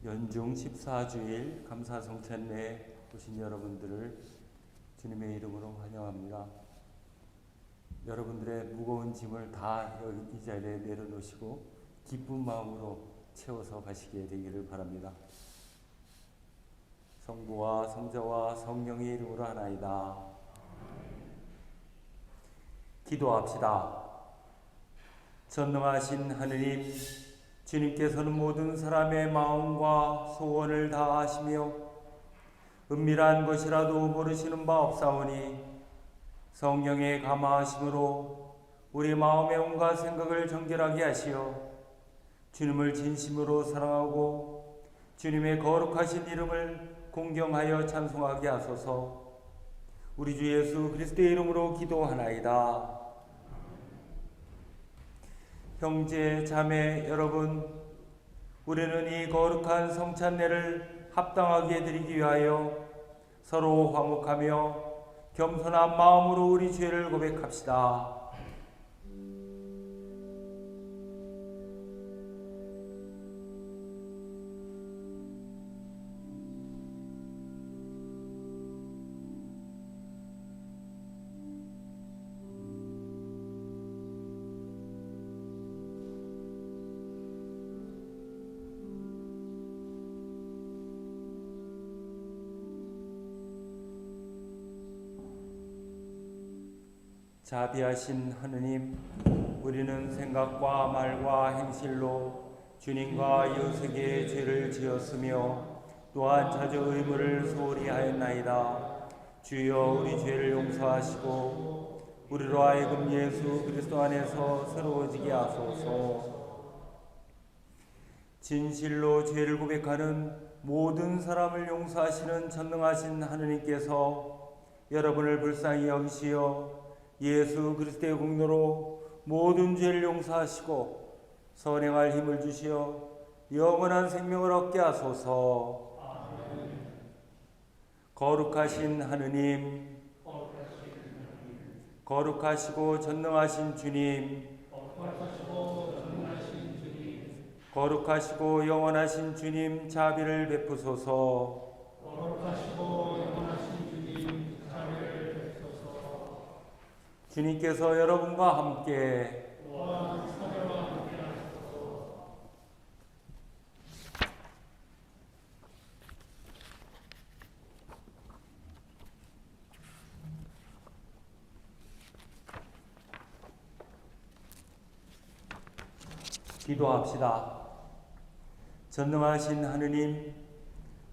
연중 14주일 감사성찬례에 오신 여러분들을 주님의 이름으로 환영합니다. 여러분들의 무거운 짐을 다 여기 이 자리에 내려놓으시고 기쁜 마음으로 채워서 가시게 되기를 바랍니다. 성부와 성자와 성령의 이름으로 하나이다. 기도합시다. 전능하신 하느님, 주님께서는 모든 사람의 마음과 소원을 다 아시며 은밀한 것이라도 모르시는 바 없사오니 성령의 감화하심으로 우리 마음의 온갖 생각을 정결하게 하시어 주님을 진심으로 사랑하고 주님의 거룩하신 이름을 공경하여 찬송하게 하소서. 우리 주 예수 그리스도의 이름으로 기도하나이다. 형제 자매 여러분, 우리는 이 거룩한 성찬례를 합당하게 드리기 위하여 서로 화목하며 겸손한 마음으로 우리 죄를 고백합시다. 자비하신 하느님, 우리는 생각과 말과 행실로 주님과 이웃에게 죄를 지었으며 또한 자주 의무를 소홀히 하였나이다. 주여 우리 죄를 용서하시고 우리로 하여금 예수 그리스도 안에서 새로워지게 하소서. 진실로 죄를 고백하는 모든 사람을 용서하시는 전능하신 하느님께서 여러분을 불쌍히 여기시어 예수 그리스도의 공로로 모든 죄를 용서하시고 선행할 힘을 주시어 영원한 생명을 얻게 하소서. 아멘. 거룩하신 하느님, 거룩하시고 전능하신 주님, 거룩하시고 영원하신 주님, 자비를 베푸소서. 주님께서 여러분과 함께 기도합시다. 전능하신 하느님,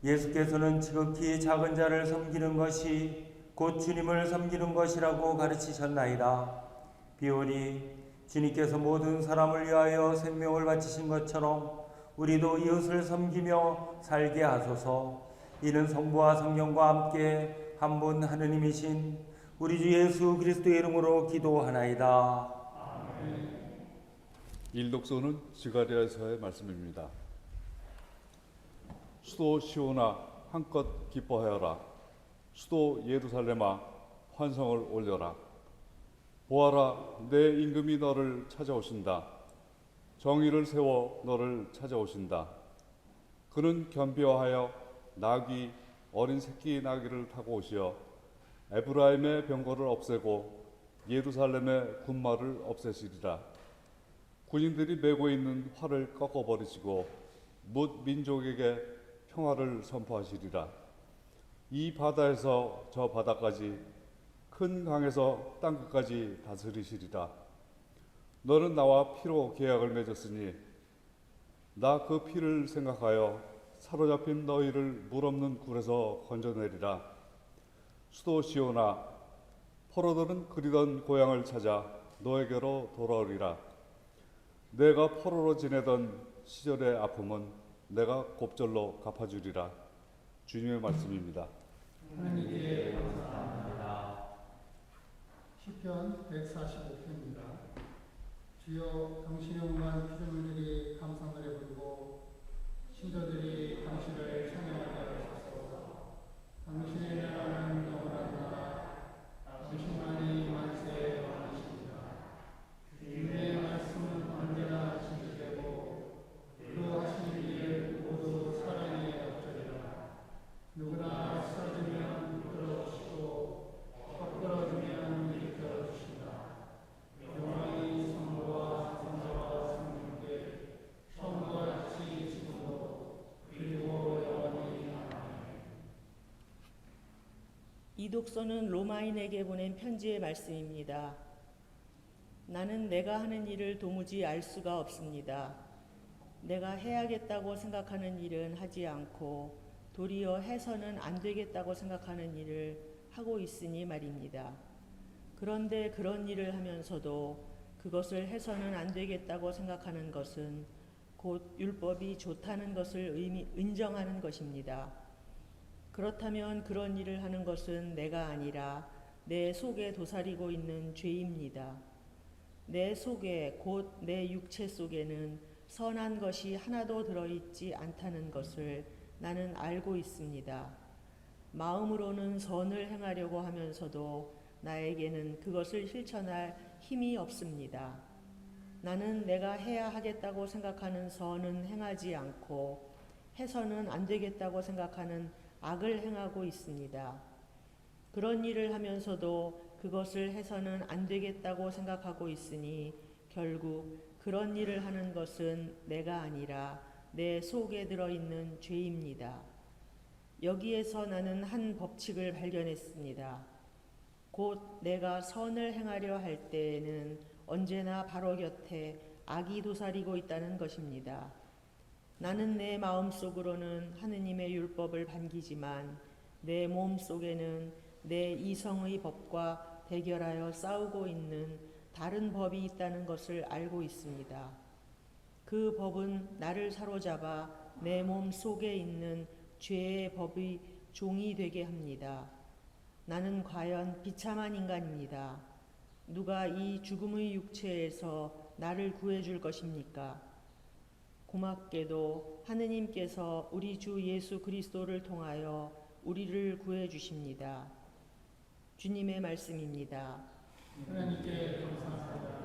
예수께서는 지극히 작은 자를 섬기는 것이 곧 주님을 섬기는 것이라고 가르치셨나이다. 비오니 주님께서 모든 사람을 위하여 생명을 바치신 것처럼 우리도 이웃을 섬기며 살게 하소서. 이는 성부와 성령과 함께 한 분 하느님이신 우리 주 예수 그리스도의 이름으로 기도하나이다. 아멘. 일독서는 지가리아서의 말씀입니다. 수도 시온아 한껏 기뻐하여라. 수도 예루살렘아 환성을 올려라. 보아라, 내 임금이 너를 찾아오신다. 정의를 세워 너를 찾아오신다. 그는 겸비하여 나귀 어린 새끼 나귀를 타고 오시어 에브라임의 병거를 없애고 예루살렘의 군마를 없애시리라. 군인들이 메고 있는 활을 꺾어버리시고 뭇 민족에게 평화를 선포하시리라. 이 바다에서 저 바다까지 큰 강에서 땅끝까지 다스리시리라. 너는 나와 피로 계약을 맺었으니 나 그 피를 생각하여 사로잡힌 너희를 물 없는 굴에서 건져내리라. 수도 시온아, 포로들은 그리던 고향을 찾아 너에게로 돌아오리라. 내가 포로로 지내던 시절의 아픔은 내가 곱절로 갚아주리라. 주님의 말씀입니다. 하나님께 감사합니다. 시편 145편입니다. 주여, 당신의 온갖 피조물들이 감사노래 부르고 신도들이 당신을 찬양하게 하소서. 당신의 나라는 영원한 나라, 당신만이 만세에 왕이십니다. 주님의 말씀은 언제나 진실되고 그 하시는 일 모두 살아있습니다. 독서는 로마인에게 보낸 편지의 말씀입니다. 나는 내가 하는 일을 도무지 알 수가 없습니다. 내가 해야겠다고 생각하는 일은 하지 않고 도리어 해서는 안 되겠다고 생각하는 일을 하고 있으니 말입니다. 그런데 그런 일을 하면서도 그것을 해서는 안 되겠다고 생각하는 것은 곧 율법이 좋다는 것을 인정하는 것입니다. 그렇다면 그런 일을 하는 것은 내가 아니라 내 속에 도사리고 있는 죄입니다. 내 속에 곧 내 육체 속에는 선한 것이 하나도 들어있지 않다는 것을 나는 알고 있습니다. 마음으로는 선을 행하려고 하면서도 나에게는 그것을 실천할 힘이 없습니다. 나는 내가 해야 하겠다고 생각하는 선은 행하지 않고 해서는 안 되겠다고 생각하는 악을 행하고 있습니다. 그런 일을 하면서도 그것을 해서는 안 되겠다고 생각하고 있으니 결국 그런 일을 하는 것은 내가 아니라 내 속에 들어있는 죄입니다. 여기에서 나는 한 법칙을 발견했습니다. 곧 내가 선을 행하려 할 때에는 언제나 바로 곁에 악이 도사리고 있다는 것입니다. 나는 내 마음속으로는 하느님의 율법을 반기지만 내 몸 속에는 내 이성의 법과 대결하여 싸우고 있는 다른 법이 있다는 것을 알고 있습니다. 그 법은 나를 사로잡아 내 몸 속에 있는 죄의 법의 종이 되게 합니다. 나는 과연 비참한 인간입니다. 누가 이 죽음의 육체에서 나를 구해줄 것입니까? 고맙게도 하느님께서 우리 주 예수 그리스도를 통하여 우리를 구해주십니다. 주님의 말씀입니다. 하나님께 감사합니다.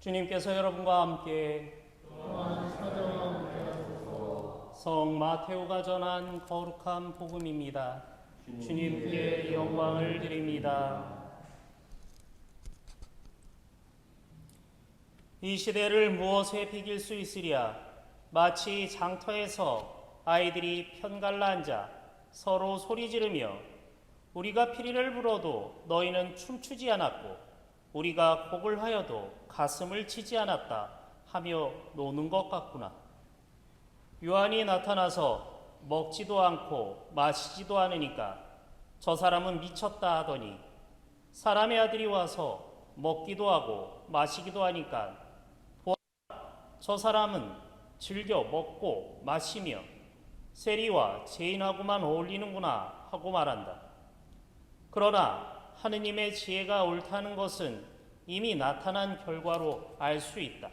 주님께서 여러분과 함께 성 마테오가 전한 거룩한 복음입니다. 주님께 영광을 드립니다. 이 시대를 무엇에 비길 수 있으랴? 마치 장터에서 아이들이 편갈라 앉아 서로 소리 지르며 우리가 피리를 불어도 너희는 춤추지 않았고 우리가 곡을 하여도 가슴을 치지 않았다 하며 노는 것 같구나. 요한이 나타나서 먹지도 않고 마시지도 않으니까 저 사람은 미쳤다 하더니 사람의 아들이 와서 먹기도 하고 마시기도 하니까 저 사람은 즐겨 먹고 마시며 세리와 죄인하고만 어울리는구나 하고 말한다. 그러나 하느님의 지혜가 옳다는 것은 이미 나타난 결과로 알 수 있다.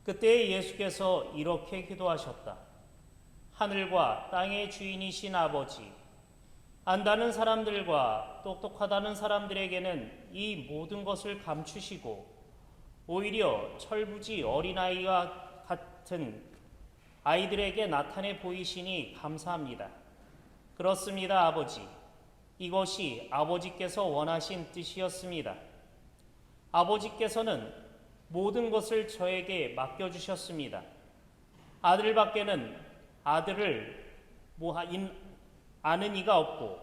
그때 예수께서 이렇게 기도하셨다. 하늘과 땅의 주인이신 아버지, 안다는 사람들과 똑똑하다는 사람들에게는 이 모든 것을 감추시고 오히려 철부지 어린아이와 같은 아이들에게 나타내 보이시니 감사합니다. 그렇습니다, 아버지. 이것이 아버지께서 원하신 뜻이었습니다. 아버지께서는 모든 것을 저에게 맡겨주셨습니다. 아들밖에는 아들을 아는 이가 없고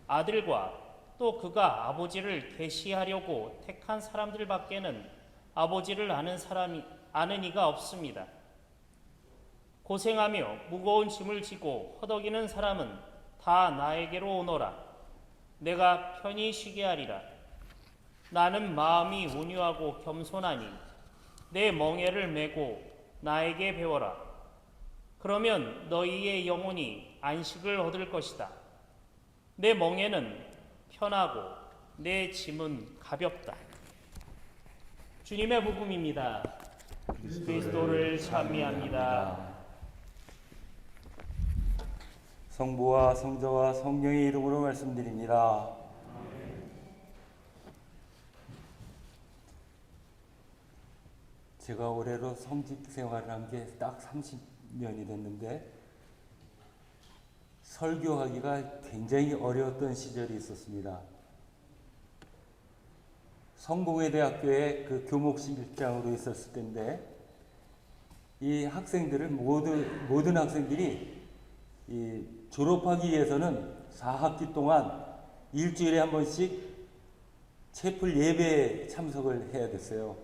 아들과 또 그가 아버지를 계시하려고 택한 사람들밖에는 아버지를 아는 이가 없습니다. 고생하며 무거운 짐을 지고 허덕이는 사람은 다 나에게로 오너라. 내가 편히 쉬게 하리라. 나는 마음이 온유하고 겸손하니 내 멍에를 메고 나에게 배워라. 그러면 너희의 영혼이 안식을 얻을 것이다. 내 멍에는 편하고 내 짐은 가볍다. 주님의 복음입니다. 그리스도를 찬미합니다. 성부와 성자와 성령의 이름으로 말씀드립니다. 제가 올해로 성직 생활을 한 게 딱 30년이 됐는데 설교하기가 굉장히 어려웠던 시절이 있었습니다. 성공회대학교에 그 교목실장으로 있었을 때인데 이 학생들을 모든 학생들이 이 졸업하기 위해서는 4학기 동안 일주일에 한 번씩 채플 예배에 참석을 해야 됐어요.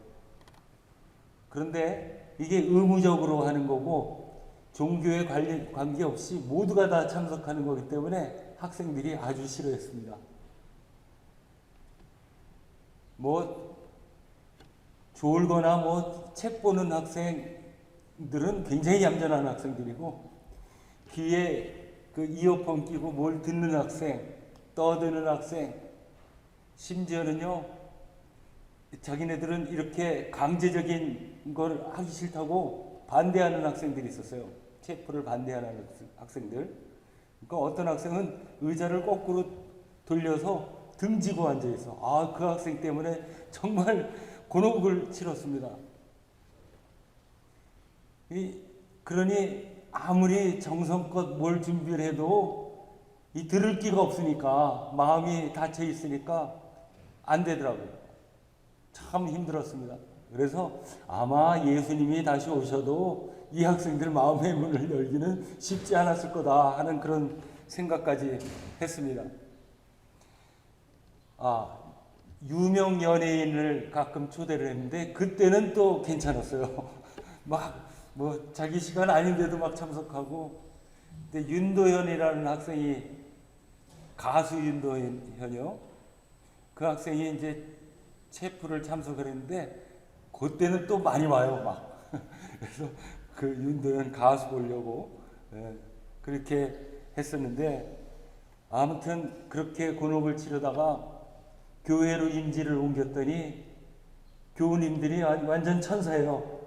그런데 이게 의무적으로 하는 거고 종교에 관계없이 모두가 다 참석하는 거기 때문에 학생들이 아주 싫어했습니다. 뭐 졸거나 뭐 책 보는 학생들은 굉장히 얌전한 학생들이고 귀에 그 이어폰 끼고 뭘 듣는 학생, 떠드는 학생, 심지어는요 자기네들은 이렇게 강제적인 걸 하기 싫다고 반대하는 학생들이 있었어요. 체포를 반대하는 학생들. 그러니까 어떤 학생은 의자를 거꾸로 돌려서 등지고 앉아있어. 아, 그 학생 때문에 정말 곤혹을 치렀습니다. 그러니 아무리 정성껏 뭘 준비를 해도 이 들을 기가 없으니까 마음이 닫혀 있으니까 안 되더라고요. 참 힘들었습니다. 그래서 아마 예수님이 다시 오셔도 이 학생들 마음의 문을 열기는 쉽지 않았을 거다 하는 그런 생각까지 했습니다. 유명 연예인을 가끔 초대를 했는데 그때는 또 괜찮았어요. 막 뭐 자기 시간 아닌데도 막 참석하고. 근데 윤도현이라는 학생이 가수 윤도현이요. 그 학생이 이제 체프를 참석을 했는데 그때는 또 많이 와요, 막. 그래서 그 윤도현 가수 보려고 그렇게 했었는데 아무튼 그렇게 곤혹을 치르다가 교회로 임지를 옮겼더니 교우님들이 완전 천사예요.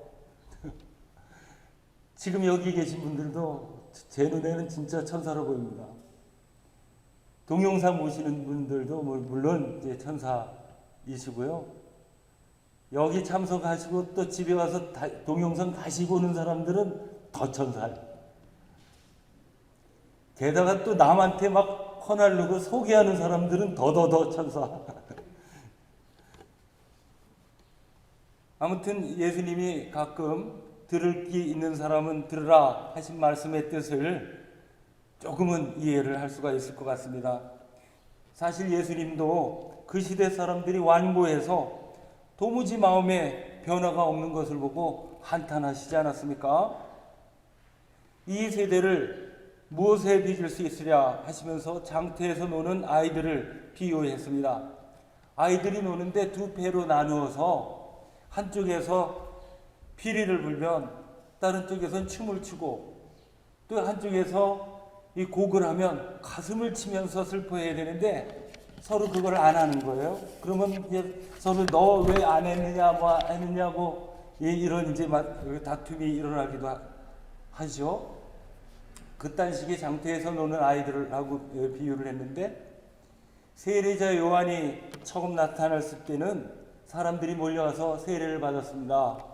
지금 여기 계신 분들도 제 눈에는 진짜 천사로 보입니다. 동영상 보시는 분들도 물론 이제 천사이시고요. 여기 참석하시고 또 집에 와서 동영상 다시 보는 사람들은 더 천사예요. 게다가 또 남한테 막 퍼날르고 소개하는 사람들은 더더더 천사. 아무튼 예수님이 가끔 들을 귀 있는 사람은 들으라 하신 말씀의 뜻을 조금은 이해를 할 수가 있을 것 같습니다. 사실 예수님도 그 시대 사람들이 완고해서 도무지 마음에 변화가 없는 것을 보고 한탄하시지 않았습니까? 이 세대를 무엇에 비길 수 있으랴 하시면서 장터에서 노는 아이들을 비유했습니다. 아이들이 노는데 두 패로 나누어서 한쪽에서 피리를 불면 다른 쪽에서는 춤을 추고 또 한쪽에서 이 곡을 하면 가슴을 치면서 슬퍼해야 되는데 서로 그걸 안 하는 거예요. 그러면 이제 서로 너 왜 안 했느냐 뭐 했느냐고 이런 이제 다툼이 일어나기도 하죠. 그딴 식의 장터에서 노는 아이들하고 비유를 했는데 세례자 요한이 처음 나타났을 때는 사람들이 몰려와서 세례를 받았습니다.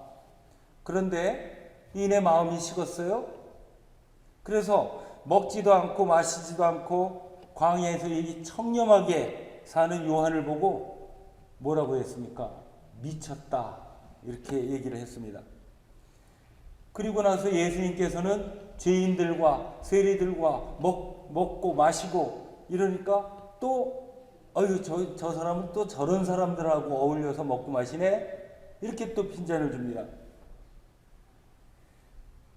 그런데 이내 마음이 식었어요. 그래서 먹지도 않고 마시지도 않고 광야에서 이 청렴하게 사는 요한을 보고 뭐라고 했습니까? 미쳤다. 이렇게 얘기를 했습니다. 그리고 나서 예수님께서는 죄인들과 세리들과 먹고 마시고 이러니까 또 저 사람은 또 저런 사람들하고 어울려서 먹고 마시네. 이렇게 또 핀잔을 줍니다.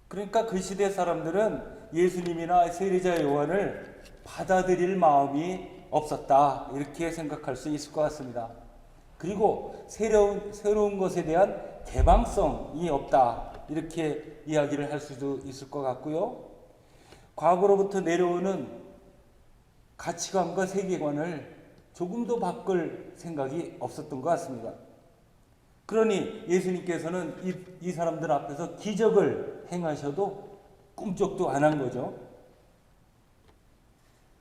그러니까 그 시대 사람들은 예수님이나 세리자 요한을 받아들일 마음이 없었다. 이렇게 생각할 수 있을 것 같습니다. 그리고 새로운 것에 대한 개방성이 없다. 이렇게 이야기를 할 수도 있을 것 같고요. 과거로부터 내려오는 가치관과 세계관을 조금도 바꿀 생각이 없었던 것 같습니다. 그러니 예수님께서는 이 사람들 앞에서 기적을 행하셔도 꿈쩍도 안 한 거죠.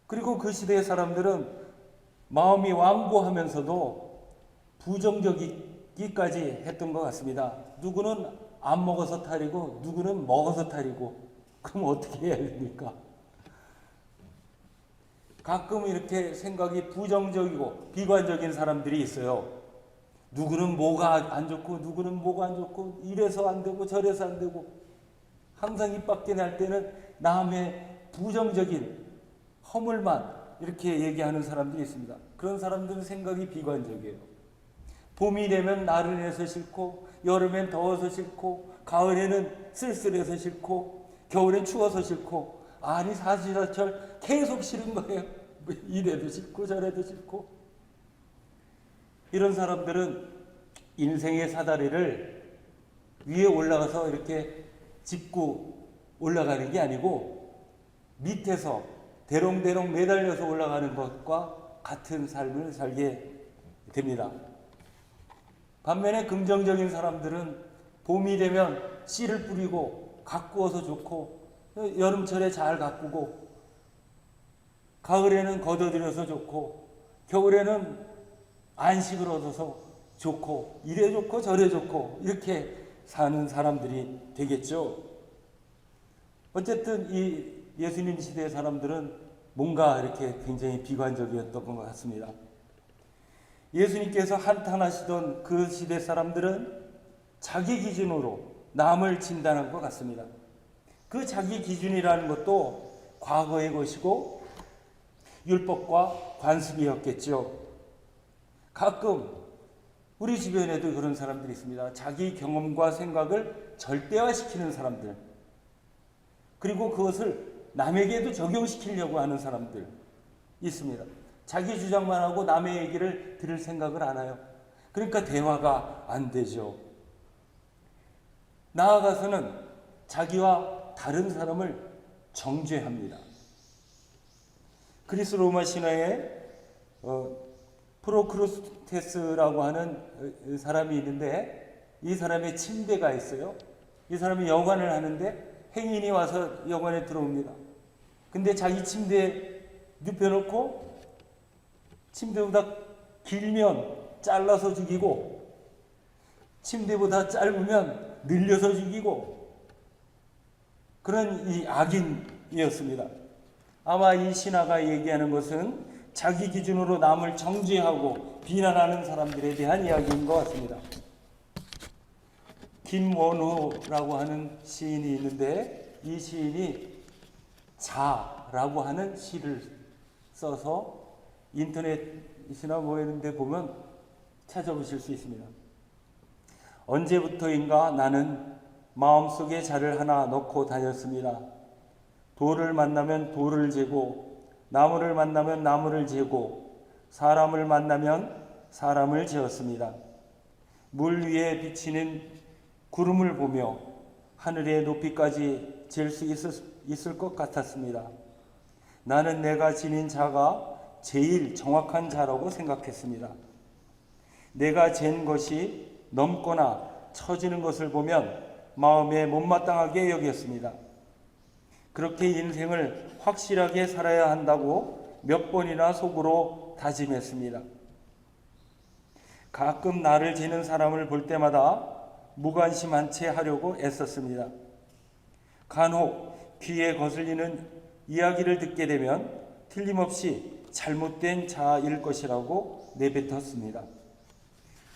그리고 그 시대의 사람들은 마음이 완고하면서도 부정적이 끼까지 했던 것 같습니다. 누구는 안 먹어서 탈이고 누구는 먹어서 탈이고, 그럼 어떻게 해야 됩니까? 가끔 이렇게 생각이 부정적이고 비관적인 사람들이 있어요. 누구는 뭐가 안 좋고 누구는 뭐가 안 좋고 이래서 안 되고 저래서 안 되고, 항상 입 밖에 날 때는 남의 부정적인 허물만 이렇게 얘기하는 사람들이 있습니다. 그런 사람들은 생각이 비관적이에요. 봄이 되면 나른해서 싫고, 여름엔 더워서 싫고, 가을에는 쓸쓸해서 싫고, 겨울엔 추워서 싫고, 아니 사시사철 계속 싫은 거예요. 이래도 싫고 저래도 싫고. 이런 사람들은 인생의 사다리를 위에 올라가서 이렇게 짚고 올라가는 게 아니고 밑에서 대롱대롱 매달려서 올라가는 것과 같은 삶을 살게 됩니다. 반면에 긍정적인 사람들은 봄이 되면 씨를 뿌리고 가꾸어서 좋고, 여름철에 잘 가꾸고, 가을에는 걷어들여서 좋고, 겨울에는 안식을 얻어서 좋고, 이래 좋고 저래 좋고, 이렇게 사는 사람들이 되겠죠. 어쨌든 이 예수님 시대의 사람들은 뭔가 이렇게 굉장히 비관적이었던 것 같습니다. 예수님께서 한탄하시던 그 시대 사람들은 자기 기준으로 남을 진단한 것 같습니다. 그 자기 기준이라는 것도 과거의 것이고 율법과 관습이었겠죠. 가끔 우리 주변에도 그런 사람들이 있습니다. 자기 경험과 생각을 절대화시키는 사람들, 그리고 그것을 남에게도 적용시키려고 하는 사람들 있습니다. 자기 주장만 하고 남의 얘기를 들을 생각을 안 해요. 그러니까 대화가 안 되죠. 나아가서는 자기와 다른 사람을 정죄합니다. 그리스 로마 신화에 프로크루스테스라고 하는 사람이 있는데, 이 사람의 침대가 있어요. 이 사람이 여관을 하는데 행인이 와서 여관에 들어옵니다. 근데 자기 침대에 눕혀놓고 침대보다 길면 잘라서 죽이고, 침대보다 짧으면 늘려서 죽이고, 그런 이 악인이었습니다. 아마 이 신화가 얘기하는 것은 자기 기준으로 남을 정죄하고 비난하는 사람들에 대한 이야기인 것 같습니다. 김원호라고 하는 시인이 있는데, 이 시인이 자라고 하는 시를 써서 인터넷이나 뭐 이런 데 보면 찾아보실 수 있습니다. 언제부터인가 나는 마음속에 자를 하나 넣고 다녔습니다. 돌을 만나면 돌을 재고, 나무를 만나면 나무를 재고, 사람을 만나면 사람을 재었습니다. 물 위에 비치는 구름을 보며 하늘의 높이까지 잴 수 있을 것 같았습니다. 나는 내가 지닌 자가 제일 정확한 자라고 생각했습니다. 내가 잰 것이 넘거나 처지는 것을 보면 마음에 못마땅하게 여겼습니다. 그렇게 인생을 확실하게 살아야 한다고 몇 번이나 속으로 다짐했습니다. 가끔 나를 재는 사람을 볼 때마다 무관심한 채 하려고 애썼습니다. 간혹 귀에 거슬리는 이야기를 듣게 되면 틀림없이 잘못된 자일 것이라고 내뱉었습니다.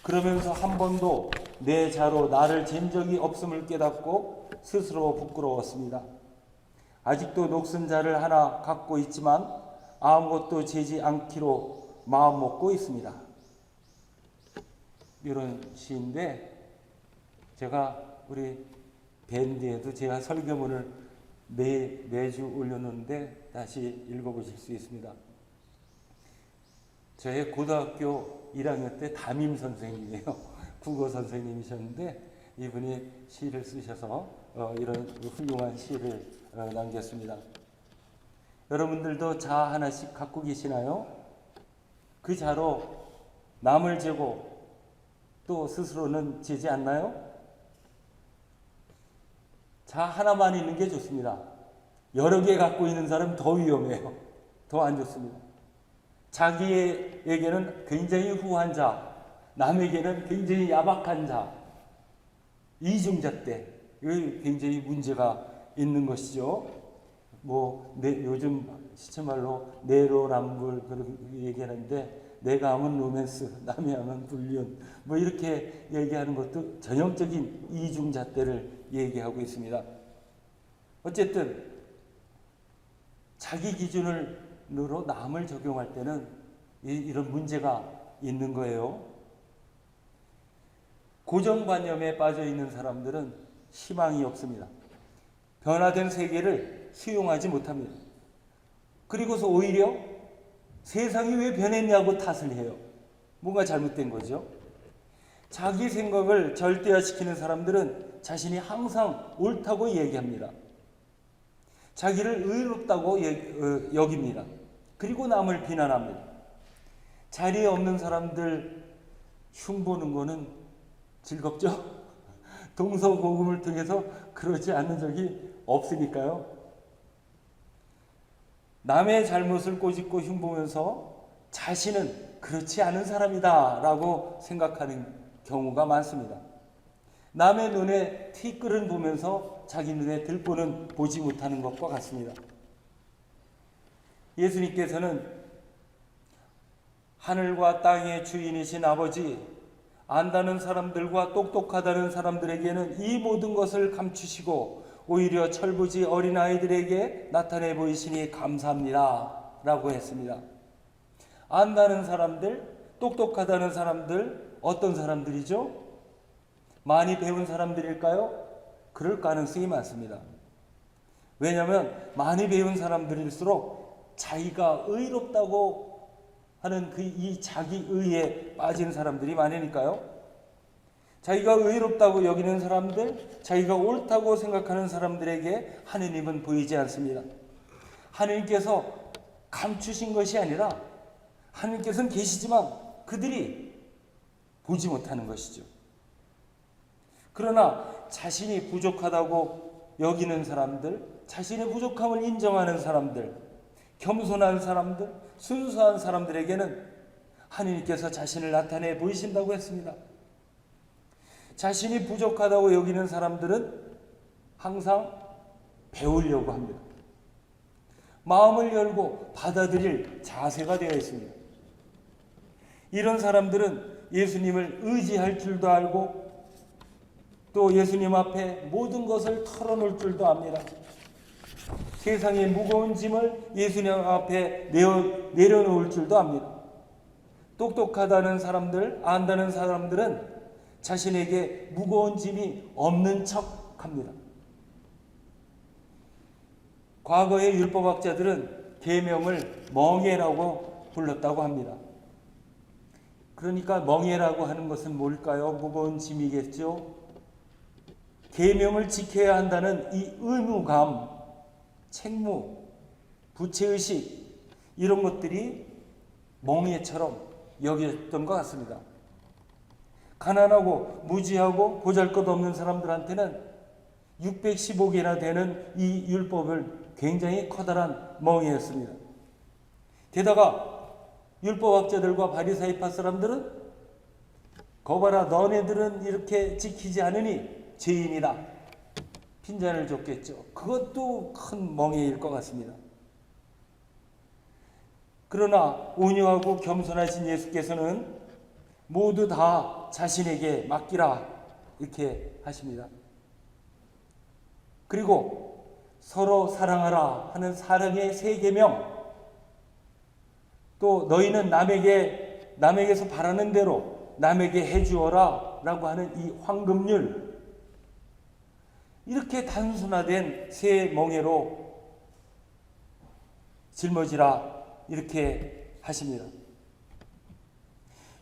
그러면서 한 번도 내 자로 나를 잰 적이 없음을 깨닫고 스스로 부끄러웠습니다. 아직도 녹슨 자를 하나 갖고 있지만 아무것도 재지 않기로 마음먹고 있습니다. 이런 시인데, 제가 우리 밴드에도 제가 설교문을 매주 올려놓는데 다시 읽어보실 수 있습니다. 저의 고등학교 1학년 때 담임 선생님이에요. 국어 선생님이셨는데 이분이 시를 쓰셔서 이런 훌륭한 시를 남겼습니다. 여러분들도 자 하나씩 갖고 계시나요? 그 자로 남을 재고 또 스스로는 재지 않나요? 자 하나만 있는 게 좋습니다. 여러 개 갖고 있는 사람은 더 위험해요. 더 안 좋습니다. 자기에게는 굉장히 후한 자, 남에게는 굉장히 야박한 자, 이중잣대, 이 굉장히 문제가 있는 것이죠. 요즘 시체말로 내로남불 그렇게 얘기하는데, 내가 하면 로맨스, 남이 하면 불륜, 이렇게 얘기하는 것도 전형적인 이중잣대를 얘기하고 있습니다. 어쨌든 자기 기준으로 남을 적용할 때는 이런 문제가 있는 거예요. 고정관념에 빠져 있는 사람들은 희망이 없습니다. 변화된 세계를 수용하지 못합니다. 그리고서 오히려 세상이 왜 변했냐고 탓을 해요. 뭔가 잘못된 거죠. 자기 생각을 절대화시키는 사람들은 자신이 항상 옳다고 얘기합니다. 자기를 의롭다고 여깁니다. 그리고 남을 비난합니다. 자리에 없는 사람들 흉보는 거는 즐겁죠? 동서고금을 통해서 그러지 않는 적이 없으니까요. 남의 잘못을 꼬집고 흉보면서 자신은 그렇지 않은 사람이다 라고 생각하는 경우가 많습니다. 남의 눈에 티끌은 보면서 자기 눈에 들보는 보지 못하는 것과 같습니다. 예수님께서는 하늘과 땅의 주인이신 아버지, 안다는 사람들과 똑똑하다는 사람들에게는 이 모든 것을 감추시고 오히려 철부지 어린아이들에게 나타내 보이시니 감사합니다 라고 했습니다. 안다는 사람들, 똑똑하다는 사람들, 어떤 사람들이죠? 많이 배운 사람들일까요? 그럴 가능성이 많습니다. 왜냐하면 많이 배운 사람들일수록 자기가 의롭다고 하는 이 자기 의에 빠진 사람들이 많으니까요. 자기가 의롭다고 여기는 사람들, 자기가 옳다고 생각하는 사람들에게 하느님은 보이지 않습니다. 하느님께서 감추신 것이 아니라 하느님께서는 계시지만 그들이 보지 못하는 것이죠. 그러나 자신이 부족하다고 여기는 사람들, 자신의 부족함을 인정하는 사람들, 겸손한 사람들, 순수한 사람들에게는 하느님께서 자신을 나타내 보이신다고 했습니다. 자신이 부족하다고 여기는 사람들은 항상 배우려고 합니다. 마음을 열고 받아들일 자세가 되어 있습니다. 이런 사람들은 예수님을 의지할 줄도 알고 또 예수님 앞에 모든 것을 털어놓을 줄도 압니다. 세상의 무거운 짐을 예수님 앞에 내려놓을 줄도 압니다. 똑똑하다는 사람들, 안다는 사람들은 자신에게 무거운 짐이 없는 척합니다. 과거의 율법학자들은 계명을 멍에라고 불렀다고 합니다. 그러니까 멍에라고 하는 것은 뭘까요? 무거운 짐이겠죠. 계명을 지켜야 한다는 이 의무감, 책무, 부채의식 이런 것들이 멍에처럼 여겼던 것 같습니다. 가난하고 무지하고 보잘것없는 사람들한테는 615개나 되는 이 율법을 굉장히 커다란 멍에였습니다. 게다가 율법학자들과 바리사이파 사람들은 거봐라 너네들은 이렇게 지키지 않으니 죄인이다. 핀잔을 줬겠죠. 그것도 큰 멍에일 것 같습니다. 그러나 온유하고 겸손하신 예수께서는 모두 다 자신에게 맡기라 이렇게 하십니다. 그리고 서로 사랑하라 하는 사랑의 세 계명, 또 너희는 남에게서 바라는 대로 남에게 해주어라 라고 하는 이 황금률, 이렇게 단순화된 세 멍에로 짊어지라 이렇게 하십니다.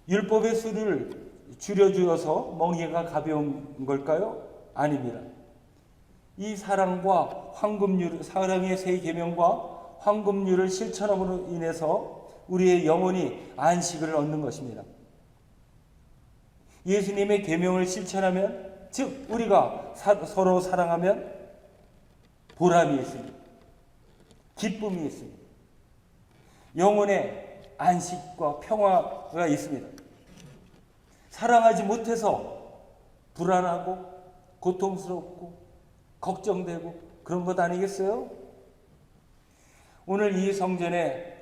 율법의 수를 줄여주어서 멍에가 가벼운 걸까요? 아닙니다. 이 사랑과 황금률, 사랑의 세 계명과 황금률을 실천함으로 인해서 우리의 영혼이 안식을 얻는 것입니다. 예수님의 계명을 실천하면, 즉 우리가 서로 사랑하면 보람이 있습니다. 기쁨이 있습니다. 영혼의 안식과 평화가 있습니다. 사랑하지 못해서 불안하고 고통스럽고 걱정되고 그런 것 아니겠어요? 오늘 이 성전에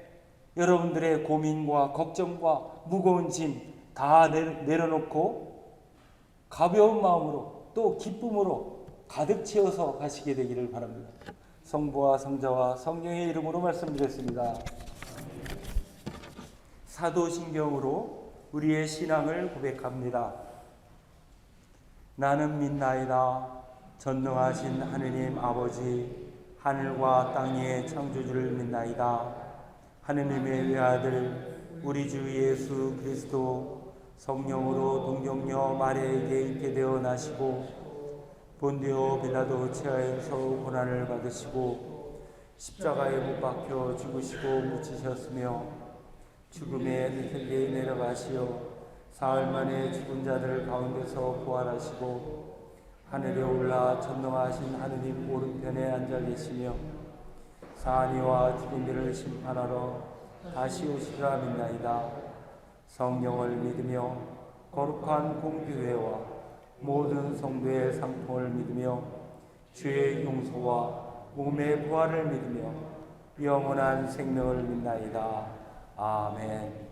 여러분들의 고민과 걱정과 무거운 짐 다 내려놓고 가벼운 마음으로 또 기쁨으로 가득 채워서 가시게 되기를 바랍니다. 성부와 성자와 성령의 이름으로 말씀드렸습니다. 사도신경으로 우리의 신앙을 고백합니다. 나는 믿나이다. 전능하신 하느님 아버지, 하늘과 땅의 창조주를 믿나이다. 하느님의 외아들 우리 주 예수 그리스도 성령으로 동정녀 마리아에게 있게 되어 나시고 본디오 빌라도 치하에서 고난을 받으시고 십자가에 못 박혀 죽으시고 묻히셨으며 죽음의 흙에 내려가시어 사흘 만에 죽은 자들 가운데서 부활하시고 하늘에 올라 전능하신 하느님 오른편에 앉아 계시며 사니와 죽은이를 심판하러 다시 오시리라 믿나이다. 성령을 믿으며 거룩한 공교회와 모든 성도의 상통을 믿으며 죄의 용서와 몸의 부활을 믿으며 영원한 생명을 믿나이다. 아멘.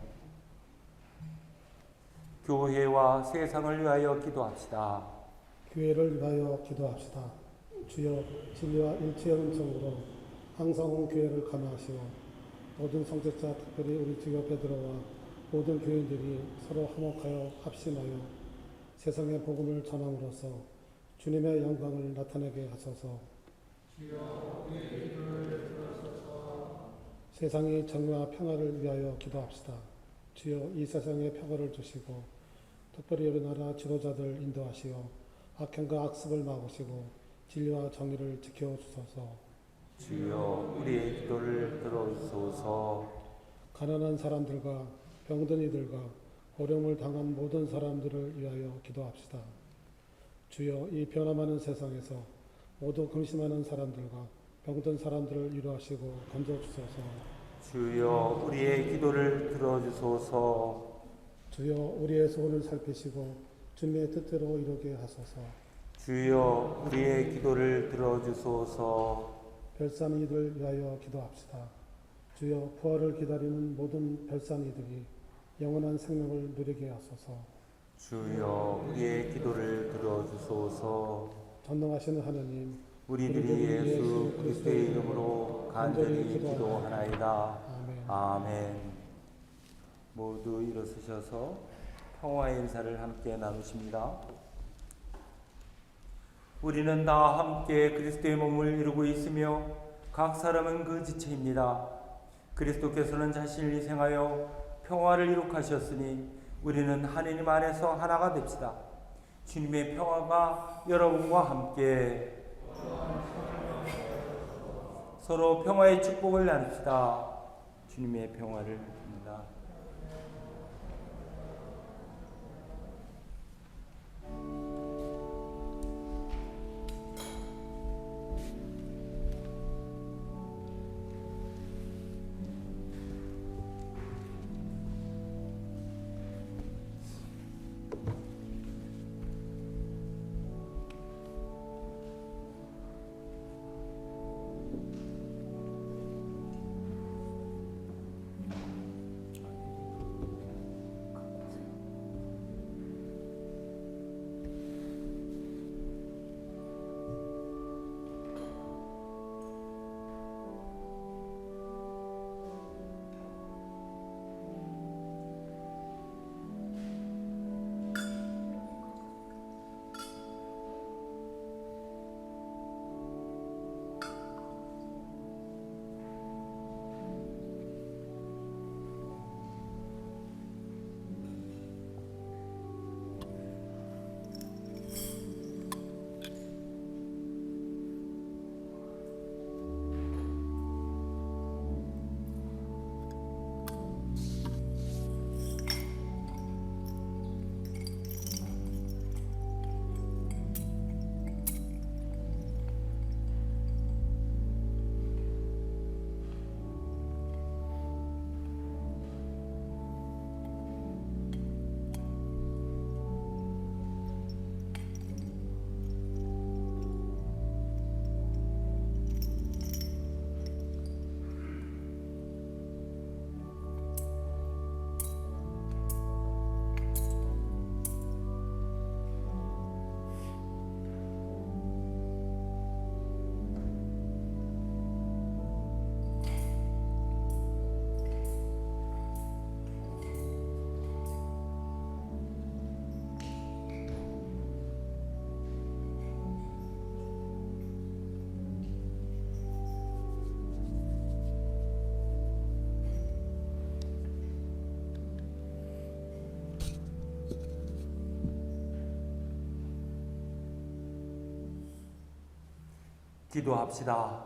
교회와 세상을 위하여 기도합시다. 교회를 위하여 기도합시다. 주여, 진리와 일치의 은총으로 항상 교회를 감화하시고 모든 성직자 특별히 우리 주교 베드로와 모든 교인들이 서로 화목하여 합심하여 세상의 복음을 전함으로써 주님의 영광을 나타내게 하소서. 세상의 정의와 평화를 위하여 기도합시다. 주여, 이 세상에 평화를 주시고 특별히 우리나라 지도자들 인도하시어 악행과 악습을 막으시고 진리와 정의를 지켜주소서. 주여, 우리의 기도를 들어주소서. 가난한 사람들과 병든 이들과 어려움을 당한 모든 사람들을 위하여 기도합시다. 주여, 이 변화많은 세상에서 모두 근심하는 사람들과 병든 사람들을 위로하시고 건져주소서. 주여, 우리의 기도를 들어주소서. 주여, 우리의 소원을 살피시고 주님의 뜻대로 이루게 하소서. 주여, 우리의 기도를 들어주소서. 별산이들 위하여 기도합시다. 주여, 부활을 기다리는 모든 별산이들이 영원한 생명을 누리게 하소서. 주여, 우리의 기도를 들어주소서. 전능하신 하느님, 우리들이 예수 그리스도의 이름으로 간절히 기도하나이다. 아멘. 아멘. 모두 일어서셔서 평화의 인사를 함께 나누십니다. 우리는 다 함께 그리스도의 몸을 이루고 있으며 각 사람은 그 지체입니다. 그리스도께서는 자신을 희생하여 평화를 이룩하셨으니 우리는 하느님 안에서 하나가 됩시다. 주님의 평화가 여러분과 함께 서로 평화의 축복을 나눕시다. 주님의 평화를 빕니다. 기도합시다.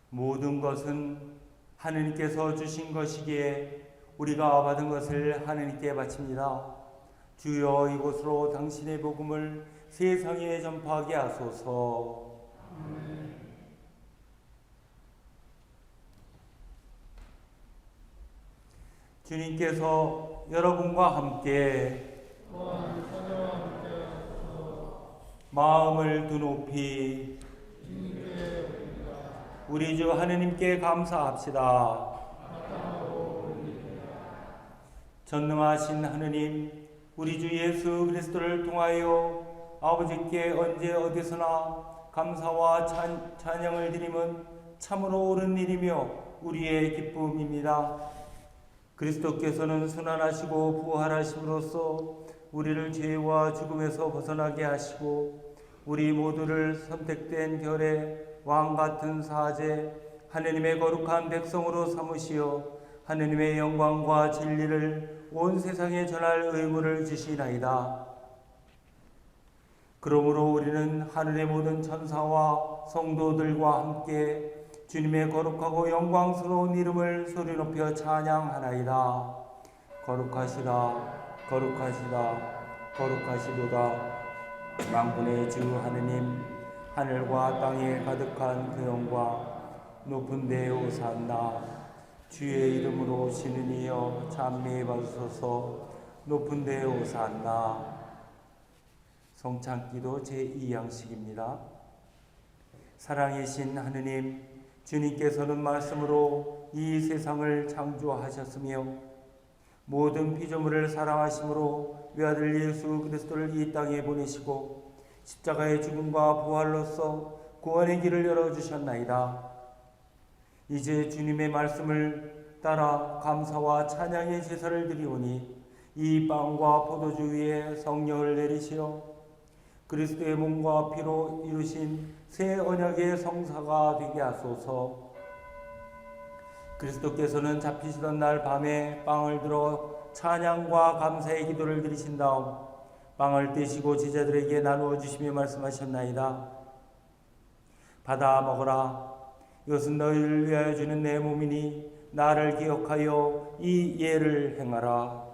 모든 것은 하느님께서 주신 것이기에 우리가 받은 것을 하느님께 바칩니다. 주여 이곳으로 당신의 복음을 세상에 전파하게 하소서. 주님께서 여러분과 함께 마음을 드높이 우리 주 하느님께 감사합시다. 전능하신 하느님, 우리 주 예수 그리스도를 통하여 아버지께 언제 어디서나 감사와 찬양을 드림은 참으로 옳은 일이며 우리의 기쁨입니다. 그리스도께서는 순환하시고 부활하심으로써 우리를 죄와 죽음에서 벗어나게 하시고 우리 모두를 선택된 결의 왕같은 사제 하느님의 거룩한 백성으로 삼으시어 하느님의 영광과 진리를 온 세상에 전할 의무를 주시나이다. 그러므로 우리는 하늘의 모든 천사와 성도들과 함께 주님의 거룩하고 영광스러운 이름을 소리 높여 찬양하나이다. 거룩하시다, 거룩하시다, 거룩하시도다. 만군의 주 하느님, 하늘과 땅에 가득한 그 영광, 높은 데에 오산나. 주의 이름으로 오시는 이여 찬미 받으소서. 높은 데에 오산나. 성찬기도 제2양식입니다. 사랑이신 하느님, 주님께서는 말씀으로 이 세상을 창조하셨으며 모든 피조물을 사랑하심으로 외아들 예수 그리스도를 이 땅에 보내시고 십자가의 죽음과 부활로서 구원의 길을 열어주셨나이다. 이제 주님의 말씀을 따라 감사와 찬양의 제사를 드리오니 이 빵과 포도주 위에 성령을 내리시어 그리스도의 몸과 피로 이루신 새 언약의 성사가 되게 하소서. 그리스도께서는 잡히시던 날 밤에 빵을 들어 찬양과 감사의 기도를 드리신 다음 빵을 떼시고 제자들에게 나누어 주시며 말씀하셨나이다. 받아 먹어라. 이것은 너희를 위하여 주는 내 몸이니 나를 기억하여 이 예를 행하라.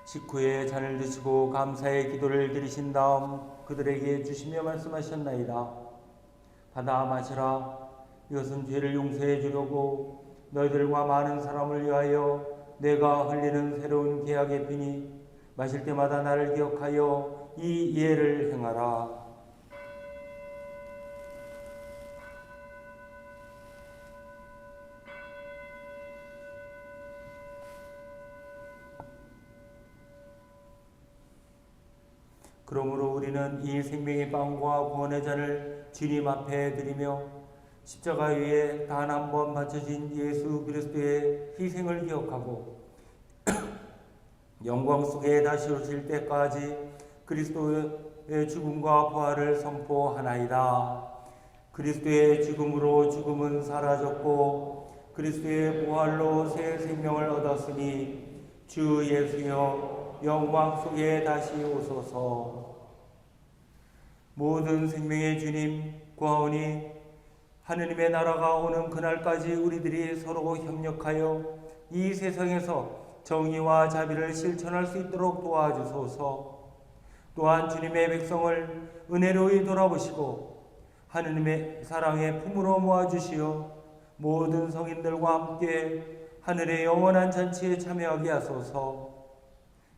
식후에 잔을 드시고 감사의 기도를 드리신 다음 그들에게 주시며 말씀하셨나이다. 받아 마시라. 이것은 죄를 용서해 주려고 너희들과 많은 사람을 위하여 내가 흘리는 새로운 계약의 피니 마실 때마다 나를 기억하여 이 예를 행하라. 그러므로 우리는 이 생명의 빵과 구원의 잔을 주님 앞에 드리며 십자가 위에 단 한 번 바쳐진 예수 그리스도의 희생을 기억하고 영광 속에 다시 오실 때까지 그리스도의 죽음과 부활을 선포하나이다. 그리스도의 죽음으로 죽음은 사라졌고 그리스도의 부활로 새 생명을 얻었으니 주 예수여 영광 속에 다시 오소서. 모든 생명의 주님 구하오니 하느님의 나라가 오는 그날까지 우리들이 서로 협력하여 이 세상에서 정의와 자비를 실천할 수 있도록 도와주소서. 또한 주님의 백성을 은혜로이 돌아보시고 하느님의 사랑의 품으로 모아주시어 모든 성인들과 함께 하늘의 영원한 잔치에 참여하게 하소서.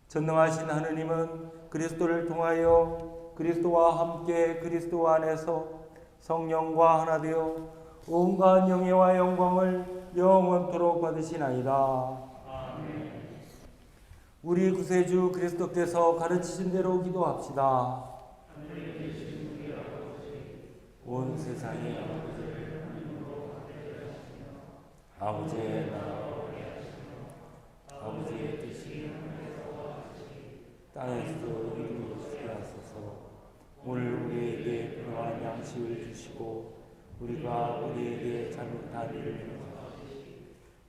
전능하신 하느님은 그리스도를 통하여 그리스도와 함께 그리스도 안에서 성령과 하나 되어 온갖 영예와 영광을 영원토록 받으시나이다. 아멘. 우리 구세주 그리스도께서 가르치신 대로 기도합시다. 온 세상에 아버지의 나라 아버지의 뜻이 땅에서도 이루어지게 하소서. 오늘 우리에게 필요한 양식을 주시고 우리가 우리에게 잘못한 일을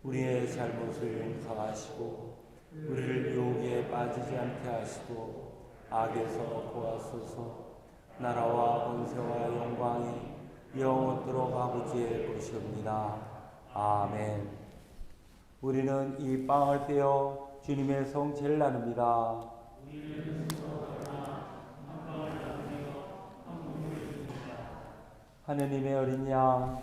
우리의 잘못을 용서하시고 우리를 유혹에 빠지지 않게 하시고 악에서 구하소서. 나라와 권세와 영광이 영원토록 아버지의 것이옵니다. 아멘. 우리는 이 빵을 떼어 주님의 성체를 나눕니다. 하느님의 어린 양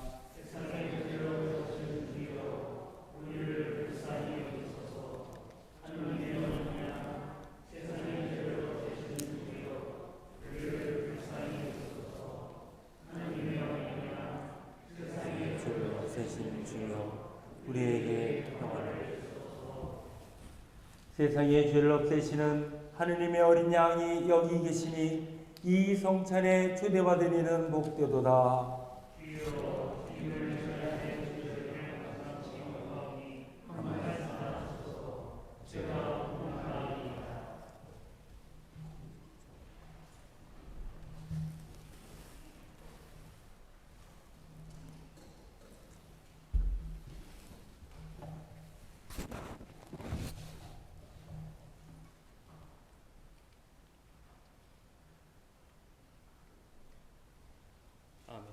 죄를 없애신 주여 우리에게 평안을. 세상의 죄를 없애시는 하느님의 어린 양이 여기 계시니 이 성찬에 초대받은 이는 복되도다. 아멘.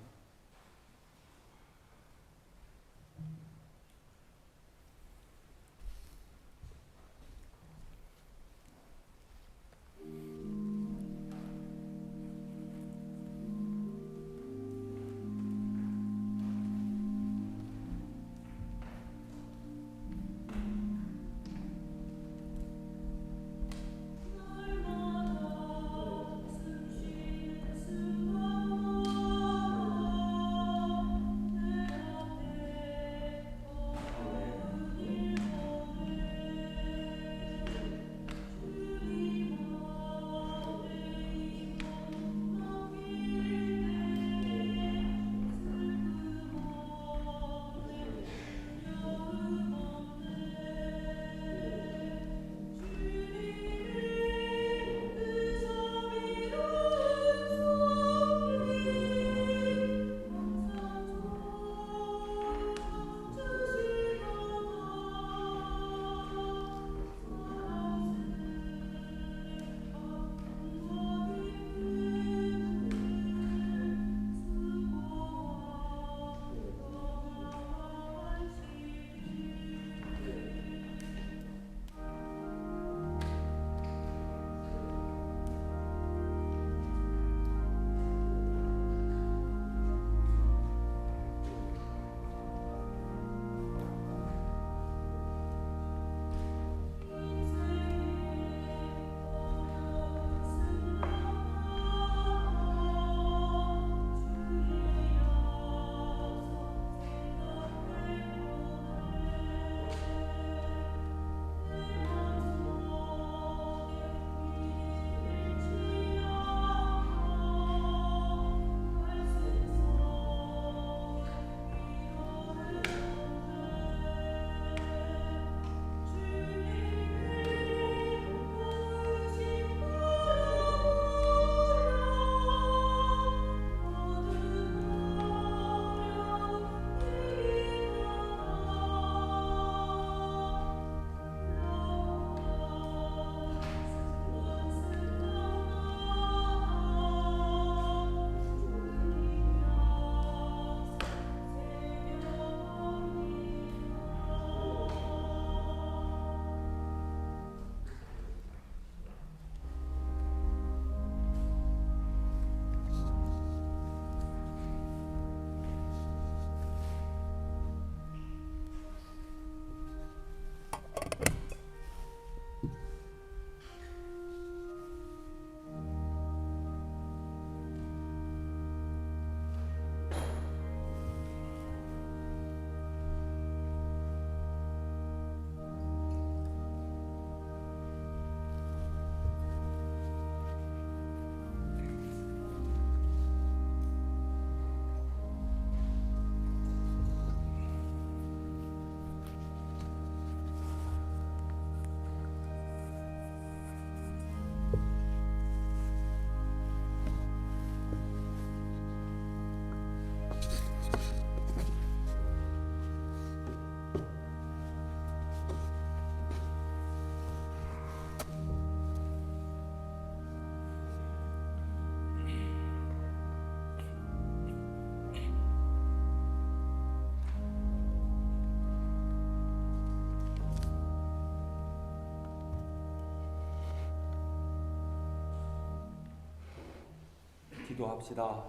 기도합시다.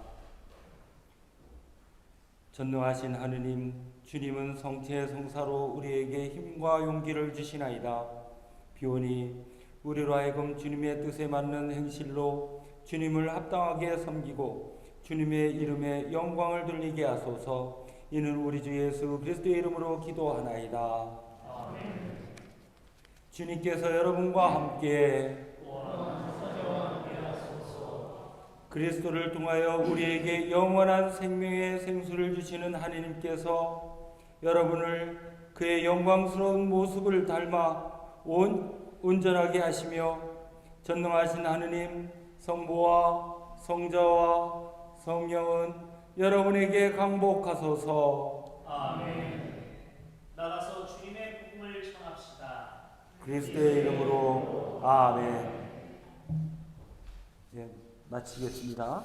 전능하신 하느님, 주님은 성체 성사로 우리에게 힘과 용기를 주시나이다. 비오니 우리로 하여금 주님의 뜻에 맞는 행실로 주님을 합당하게 섬기고 주님의 이름에 영광을 돌리게 하소서. 이는 우리 주 예수 그리스도의 이름으로 기도하나이다. 아멘. 주님께서 여러분과 함께 그리스도를 통하여 우리에게 영원한 생명의 생수를 주시는 하느님께서 여러분을 그의 영광스러운 모습을 닮아 온전하게 하시며 전능하신 하느님 성부와 성자와 성령은 여러분에게 강복하소서. 아멘. 나가서 주님의 복음을 전합시다. 그리스도의 이름으로 아멘. 이제 마치겠습니다.